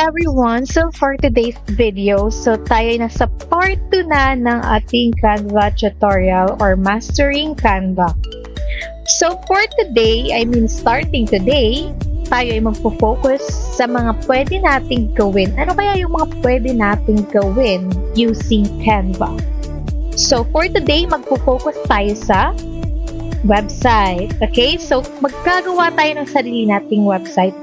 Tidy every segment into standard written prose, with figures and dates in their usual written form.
everyone! So for today's video, tayo nasa part 2 na ng ating Canva tutorial or Mastering Canva. So for today, starting today, tayo ay magpo-focus sa mga pwede nating gawin. Ano kaya yung mga pwede nating gawin using Canva? So for today, magpo-focus tayo sa website. Okay? So magkagawa tayo ng sarili nating website.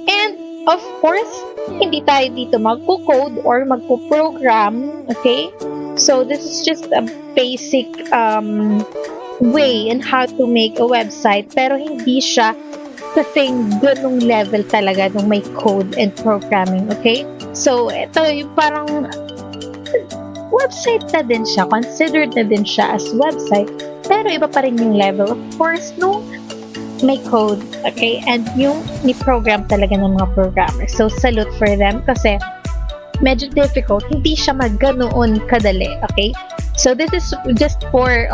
And of course, hindi tayo dito magpo-code or magpo-program. Okay? So this is just a basic way on how to make a website, pero hindi siya kasing ganung level talaga nung may code and programming. Okay? So ito yung parang website na din siya, considered na din siya as website, pero iba pa rin yung level, of course, nung may code, okay, and yung ni-program talaga ng mga programmers. So, salute for them kasi medyo difficult, hindi siya maganoon kadali, okay? So, this is just for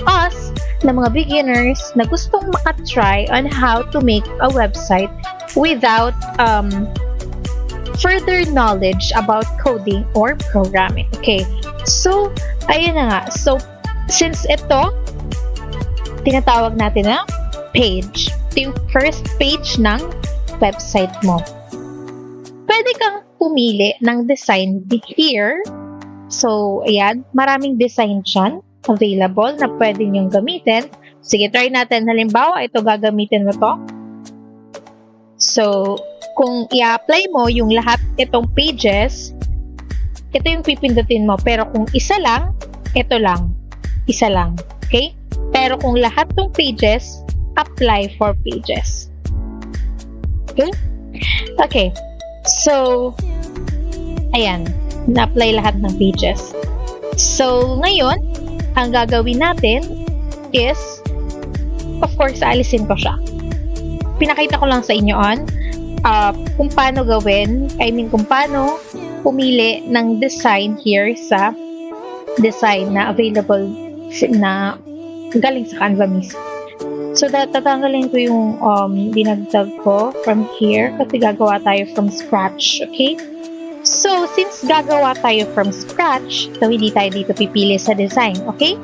us na mga beginners na gustong makatry on how to make a website without further knowledge about coding or programming. Okay, so ayun na nga. So since ito tinatawag natin na page, ito yung first page ng website mo, pwede kang pumili ng design here. So ayan, maraming design dyan available na pwede nyong gamitin. Sige, try natin. Halimbawa, ito gagamitin mo to. So kung i-apply mo yung lahat itong pages, ito yung pipindutin mo. Pero kung isa lang, ito lang. Isa lang. Okay? Pero kung lahat ng pages, apply for pages. Okay? Okay. So, ayan. Na-apply lahat ng pages. So, ngayon, ang gagawin natin is, of course, alisin ko siya. Pinakita ko lang sa inyo kung paano gawin, kung paano pumili ng design here sa design na available na galing sa Canva mismo. So, tatanggalin ko yung dinagdag ko from here kasi gagawa tayo from scratch, okay? So, since gagawa tayo from scratch, so hindi tayo dito pipili sa design, okay?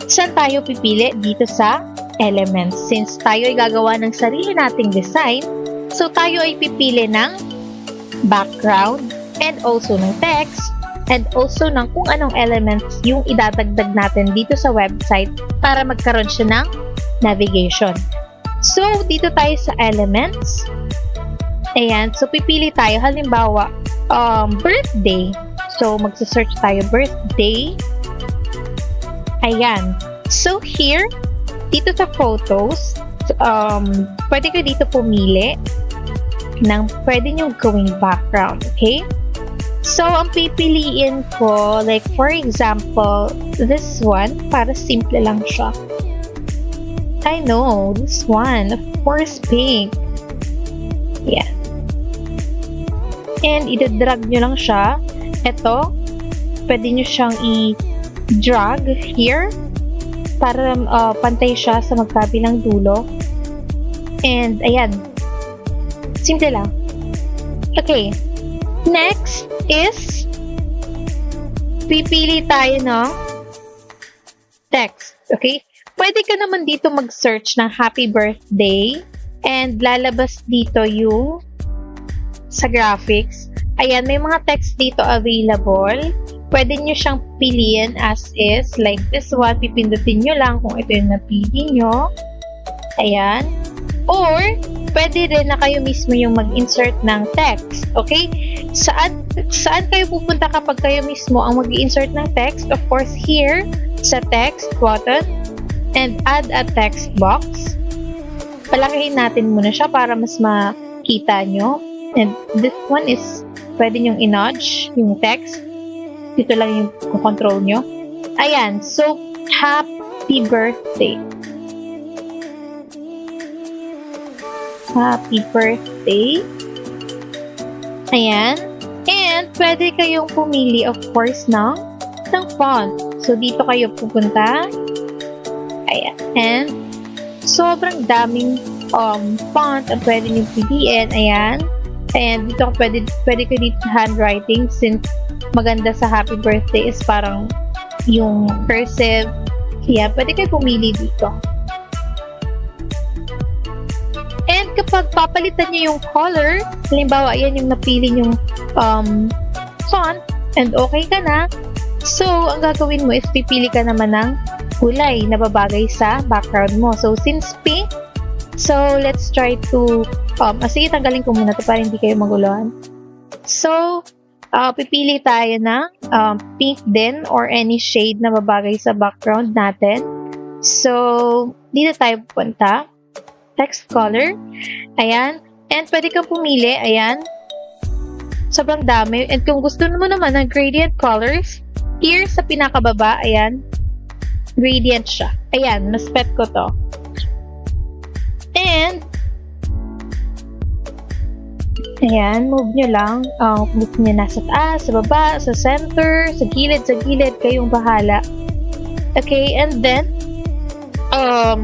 Saan tayo pipili? Dito sa elements. Since tayo ay gagawa ng sarili nating design, so tayo ay pipili ng background and also ng text and also ng kung anong elements yung idadagdag natin dito sa website para magkaroon siya ng navigation. So, dito tayo sa elements. Ayan. So, pipili tayo. Halimbawa, birthday. So, magsa-search tayo birthday. Ayan. So, here, dito sa photos, pwede ko dito pumili ng pwede nyo gawing background, okay? So, ang pipiliin ko, like for example, this one, para simple lang siya. I know, this one, of course, pink. Yeah. And, ida-drag nyo lang siya. Ito, pwede nyo siyang i-drag here para pantay siya sa magkabilang dulo. And, ayan. Simple lang. Okay. Next is pipili tayo ng text. Okay? Pwede ka naman dito mag-search ng happy birthday and lalabas dito yung sa graphics. Ayan, may mga text dito available. Pwede nyo siyang piliin as is. Like this one, pipindutin nyo lang kung ito yung napili nyo. Ayan. Or, pwede rin na kayo mismo yung mag-insert ng text. Okay? Saan kayo pupunta kapag kayo mismo ang mag-insert ng text? Of course, here, sa text button, and add a text box. Palakihin natin muna siya para mas makita nyo. And this one is, pwede nyong i-nudge yung text. Dito lang yung control nyo. Ayan. So, happy birthday. Happy birthday. Ayan. And, pwede kayong pumili, of course, ng font. So, dito kayo pupunta. Ayan. And, sobrang daming font ang pwede nyo piliin. Ayan. And dito pwede ko dito handwriting since maganda sa happy birthday is parang yung cursive. Yeah, pwede kayo pumili dito. And kapag papalitan nyo yung color, halimbawa, yan yung napili yung font, and okay ka na, so, ang gagawin mo is pipili ka naman ng kulay na babagay sa background mo. So, since pink, so, let's try to, sige, tanggalin ko muna ito para hindi kayo maguluhan. So, pipili tayo ng pink din or any shade na babagay sa background natin. So, dito tayo pupunta. Text color. Ayan. And pwede kang pumili. Ayan. Sobrang dami. And kung gusto mo naman ng gradient colors, here sa pinakababa, ayan, gradient siya. Ayan, na-spec ko to. And, ayan, move nyo lang. Kung gusto nyo nasa taas, sa baba, sa center, sa gilid, kayong bahala. Okay, and then,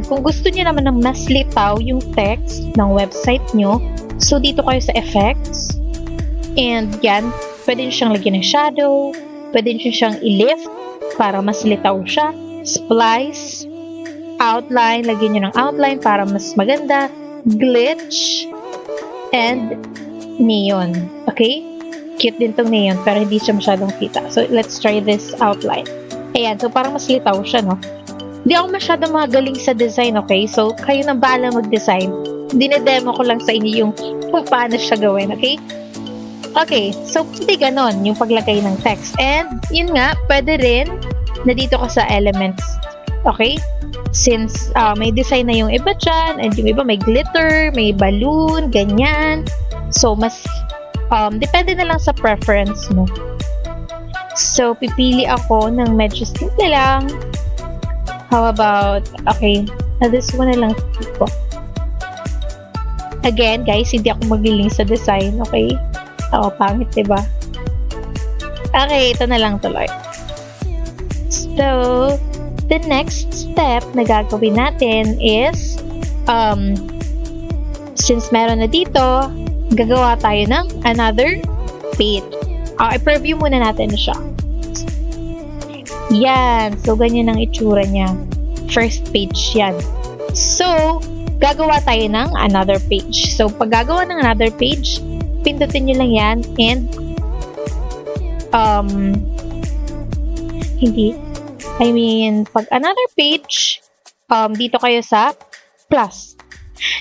kung gusto niyo naman ng mas litaw yung text ng website nyo, so dito kayo sa effects. And yan, pwede nyo siyang lagyan ng shadow, pwede nyo siyang i-lift para mas litaw siya. Splice, outline, lagyan nyo ng outline para mas maganda. Glitch, and neon. Okay? Cute din tong neon, pero hindi siya masyadong kita. So, let's try this outline. Ayan, so parang mas litaw siya, no? Hindi ako masyadong magaling sa design, okay? So, kayo na bahala mag-design. Dinedemo ko lang sa inyo yung kung paano siya gawin, okay? Okay, so, hindi ganon yung paglagay ng text. And, yun nga, pwede rin na dito ka sa elements, okay? Since may design na yung iba dyan, and yung iba may glitter, may balloon, ganyan. So, mas, depende na lang sa preference mo. So, pipili ako ng medyo simple lang. How about, okay, this one na lang ko. Again, guys, hindi ako magiling sa design, okay? Oo, pangit, diba? Okay, ito na lang tuloy. So, the next step na gagawin natin is, since meron na dito, gagawa tayo ng another page. I-preview muna natin siya. Yan. So, ganyan ang itsura niya. First page yan. So, gagawa tayo ng another page. So, pag gagawa ng another page, pindutin nyo lang yan and pag another page, dito kayo sa plus.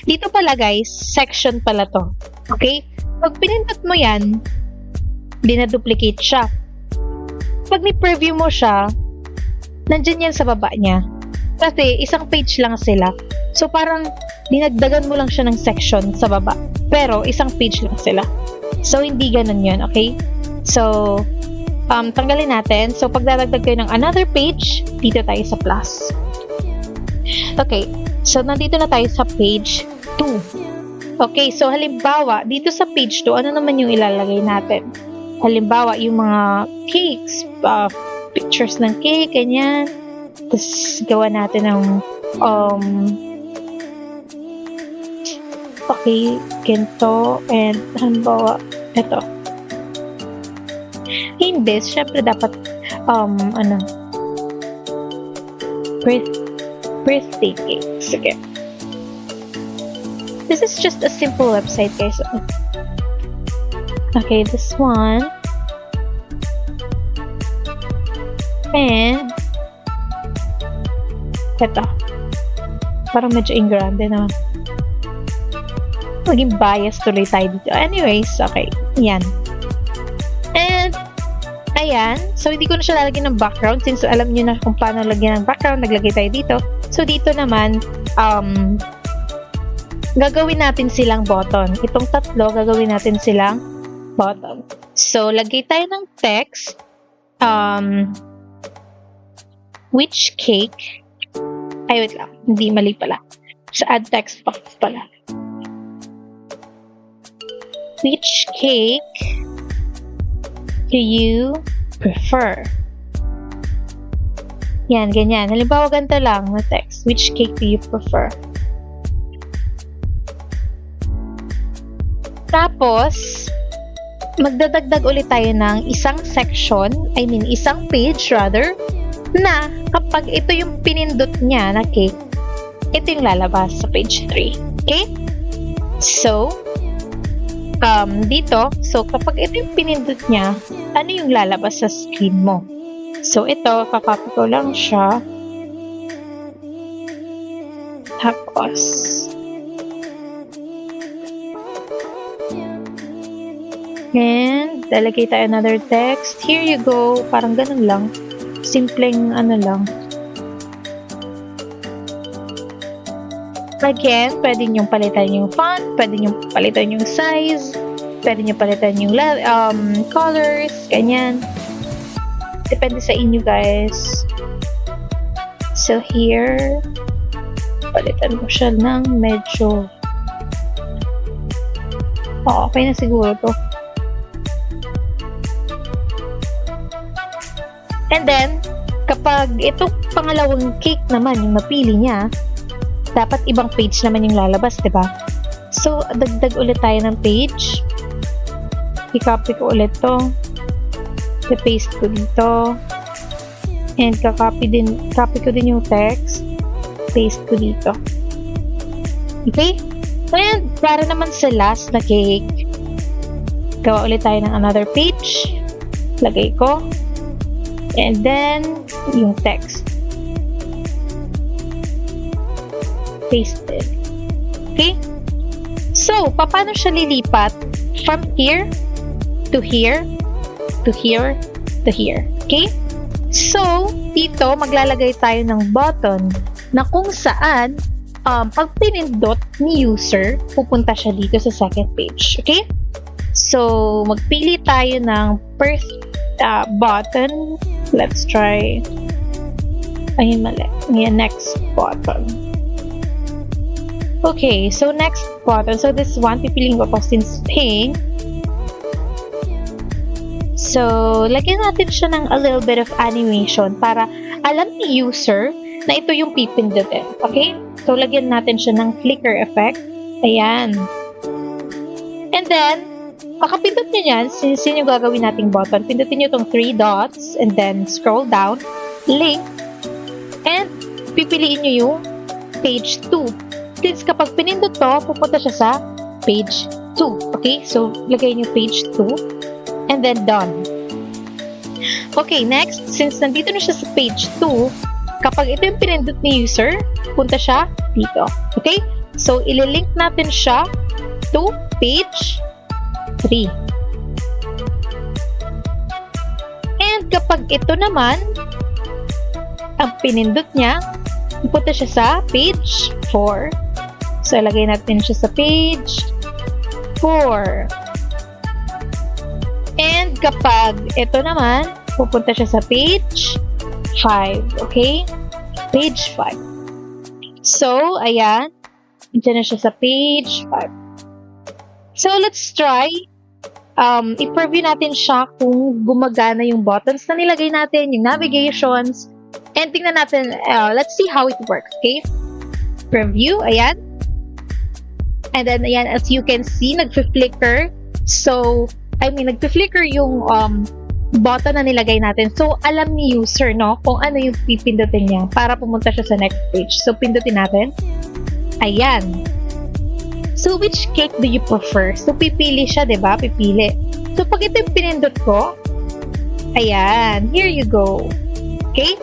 Dito pala guys, section pala to. Okay? Pag pinindot mo yan, dinaduplicate siya. Pag ni-preview mo siya, nandyan yan sa baba niya. Kasi isang page lang sila. So parang dinagdagan mo lang siya ng section sa baba. Pero isang page lang sila. So hindi ganun yun, okay? So, tanggalin natin. So pag dadagdag kayo ng another page, dito tayo sa plus. Okay, so nandito na tayo sa page 2. Okay, so halimbawa, dito sa page 2, ano naman yung ilalagay natin? Halimbawa, yung mga cakes, pictures ng cake, ganyan. Tapos, gawa natin ng, okay, ganito, and halimbawa, ito. Hindi, syempre dapat, birthday cake. Sige. This is just a simple website, guys. Okay, this one. And ito. Parang medyo ingrande naman. Maging bias tuloy tayo dito. Anyways, okay. Yan. And, ayan. So, hindi ko na siya lalagyan ng background since alam niyo na kung paano lagyan ng background. Naglagay tayo dito. So, dito naman, gagawin natin silang button. Itong tatlo, gagawin natin silang button. So, lagay tayo ng text. Which cake? Ay, wait lang. Hindi, mali pala. Sa add text box pala. Which cake do you prefer? Yan, ganyan. Halimbawa, ganito lang na text. Which cake do you prefer? Tapos, magdadagdag ulit tayo ng isang isang page rather, na kapag ito yung pinindot niya na cake, ito yung lalabas sa page 3. Okay? So, dito, kapag ito yung pinindot niya, ano yung lalabas sa screen mo? So, ito, kakopy ko lang siya. Tapos, and, lalagay tayo another text. Here you go. Parang ganun lang. Simpleng lang. Again, pwede nyo palitan yung font, pwede nyo palitan yung size, pwede nyo palitan yung colors, ganyan. Depende sa inyo, guys. So, here, palitan ko siya ng medyo okay na siguro to. And then, kapag itong pangalawang cake naman, yung napili niya, dapat ibang page naman yung lalabas, diba? So, dagdag ulit tayo ng page. I-copy ko ulit to. I-paste ko dito. And copy ko din yung text. Paste ko dito. Okay? And, para naman sa last na cake, gawa ulit tayo ng another page. Lagay ko. And then, yung text. Pasted. Okay? So, paano siya lilipat? From here, to here, to here, to here. Okay? So, dito, maglalagay tayo ng button na kung saan, pag pinindot ni user, pupunta siya dito sa second page. Okay? So, magpili tayo ng first button. Let's try. Ayun, mali. Ngayon, next button. Okay, so next button. So, this one, pipiliin ko to since pink. So, lagyan natin siya ng a little bit of animation para alam ni user na ito yung pipindutin. Okay? So, lagyan natin siya ng flicker effect. Ayan. And then, pakapindot nyo yan, since yun yung gagawin nating button, pindutin nyo itong 3 dots, and then scroll down, link, and pipiliin nyo yung page 2. Since kapag pinindot to, pupunta siya sa page 2. Okay? So, lagay nyo page 2, and then done. Okay, next, since nandito na siya sa page 2, kapag ito yung pinindot ni user, punta siya dito. Okay? So, ililink natin siya to page 3. And kapag ito naman, ang pinindot niya, pupunta siya sa page 4. So, ilagay natin siya sa page 4. And kapag ito naman, pupunta siya sa page 5. Okay? Page 5. So, ayan. Diyan na siya sa page 5. So, let's try. I-preview natin siya kung gumagana yung buttons na nilagay natin, yung navigations. And tingnan natin, let's see how it works. Okay? Preview. Ayan. And then, ayan, as you can see, nag-flicker. So, nag-flicker yung button na nilagay natin. So, alam ni user, no, kung ano yung pipindutin niya para pumunta siya sa next page. So, pindutin natin. Ayan. So, which cake do you prefer? So, pipili siya, diba? Pipili. So, pag ito yung pinindot ko, ayan, here you go. Okay?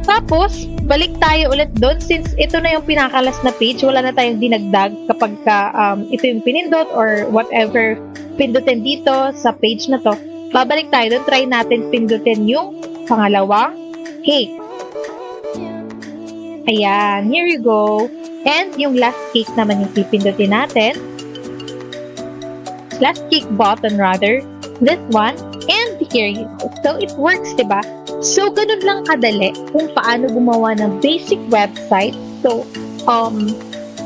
Tapos, balik tayo ulit doon since ito na yung pinakalas na page. Wala na tayong dinagdag kapag ito yung pinindot or whatever pindutin dito sa page na to. Babalik tayo doon. Try natin pindutin yung pangalawang cake. Ayan. Here you go. And yung last cake naman yung pipindutin natin. Last cake button rather. This one. And here you go. So, it works, diba? So, ganun lang kadali kung paano gumawa ng basic website. So,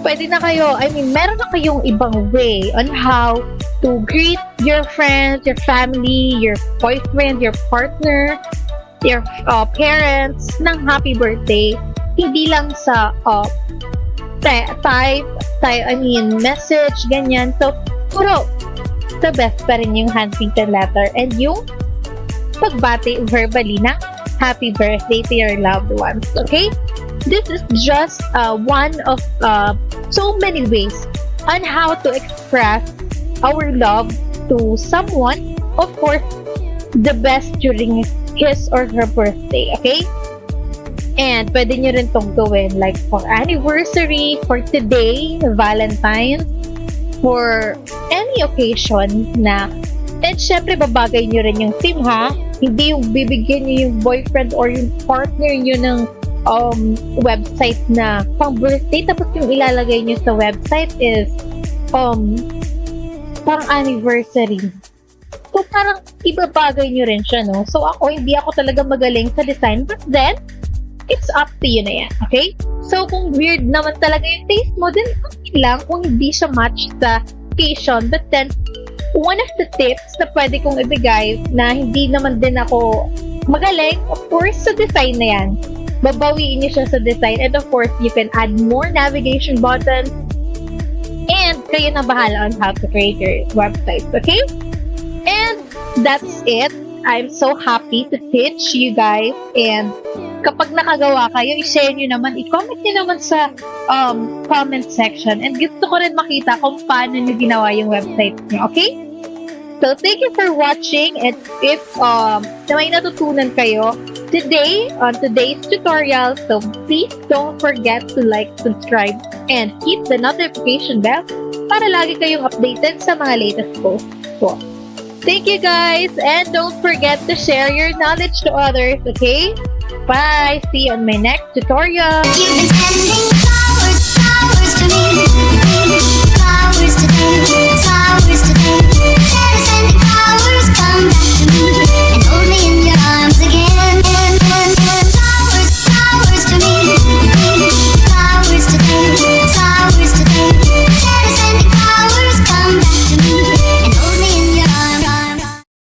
pwede na kayo, meron na kayong ibang way on how to greet your friends, your family, your boyfriend, your partner, your parents ng happy birthday. Hindi lang sa message, ganyan. So, puro the best pa rin yung handwritten letter and yung pagbati verbally na happy birthday to your loved ones. Okay? This is just one of so many ways on how to express our love to someone. Of course, the best during his or her birthday. Okay? And pwede nyo rin tong gawin like for anniversary, for today, Valentine's, for any occasion na. And syempre, babagay nyo rin yung theme, ha? Hindi yung bibigyan nyo yung boyfriend or yung partner nyo ng website na pang birthday, tapos yung ilalagay nyo sa website is pang anniversary. So, parang ibabagay nyo rin siya, no? So, hindi ako talaga magaling sa design, but then, it's up to you na yan, okay? So, kung weird naman talaga yung taste mo, then okay lang kung hindi siya match sa occasion. But then, one of the tips na pwede kong ibigay na hindi naman din ako magaling, of course, sa design na yan. Babawiin niyo siya sa design. And of course, you can add more navigation buttons. And kayo na bahala on how to create your website, okay? And that's it. I'm so happy to teach you guys. And kapag nakagawa kayo, i-share nyo naman, i-comment nyo naman sa comment section. And gusto ko rin makita kung paano nyo ginawa yung website nyo, okay? So, thank you for watching. And if na may natutunan kayo today on today's tutorial, so please don't forget to like, subscribe, and hit the notification bell para lagi kayong updated sa mga latest posts ko. Thank you guys, and don't forget to share your knowledge to others, okay? Bye! See you on my next tutorial! You've been sending flowers to me, flowers to me.